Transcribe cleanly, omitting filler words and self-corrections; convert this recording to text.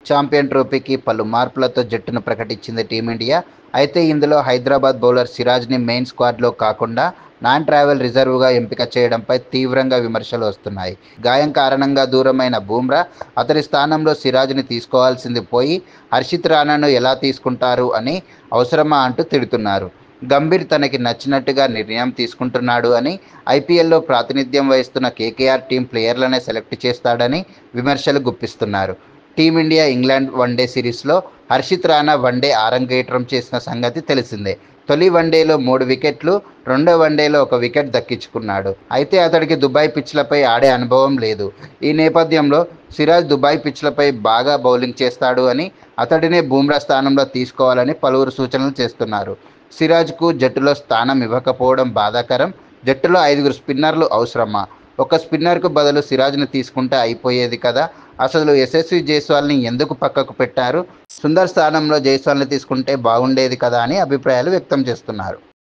Champion ట్రోఫీకి పలు మార్పులతో జట్టును ప్రకటించింది టీమిండియా. అయితే ఇందులో హైదరాబాద్ బౌలర్ సిరాజ్ని మెయిన్ స్క్వాడ్లో కాకుండా నాన్ ట్రావెల్ రిజర్వ్గా ఎంపిక చేయడంపై తీవ్రంగా విమర్శలు వస్తున్నాయి. గాయం కారణంగా దూరమైన బుమ్రా అతడి స్థానంలో సిరాజ్ని తీసుకోవాల్సింది పోయి హర్షిత్ రాణాను ఎలా తీసుకుంటారు అని అవసరమా అంటూ తిడుతున్నారు. గంభీర్ తనకి నచ్చినట్టుగా నిర్ణయం తీసుకుంటున్నాడు అని, ఐపీఎల్లో ప్రాతినిధ్యం వహిస్తున్న కేకేఆర్ టీం ప్లేయర్లనే సెలెక్ట్ చేస్తాడని విమర్శలు గుప్పిస్తున్నారు. టీమిండియా ఇంగ్లాండ్ వన్డే సిరీస్లో హర్షిత్ రాణా వన్డే ఆరంగేట్రం చేసిన సంగతి తెలిసిందే. తొలి వన్డేలో 3 వికెట్లు, రెండో వన్డేలో 1 వికెట్ దక్కించుకున్నాడు. అయితే అతడికి దుబాయ్ పిచ్లపై ఆడే అనుభవం లేదు. ఈ నేపథ్యంలో సిరాజ్ దుబాయ్ పిచ్లపై బాగా బౌలింగ్ చేస్తాడు అని, అతడినే బుమ్రా స్థానంలో తీసుకోవాలని పలువురు సూచనలు చేస్తున్నారు. సిరాజ్కు జట్టులో స్థానం ఇవ్వకపోవడం బాధాకరం. జట్టులో 5 స్పిన్నర్లు అవసరమా? ఒక స్పిన్నర్కు బదులు సిరాజ్ను తీసుకుంటే అయిపోయేది కదా. అసలు యశస్వి జైస్వాల్ని ఎందుకు పక్కకు పెట్టారు? సుందర్ స్థానంలో జైస్వాల్ని తీసుకుంటే బాగుండేది కదా అని అభిప్రాయాలు వ్యక్తం చేస్తున్నారు.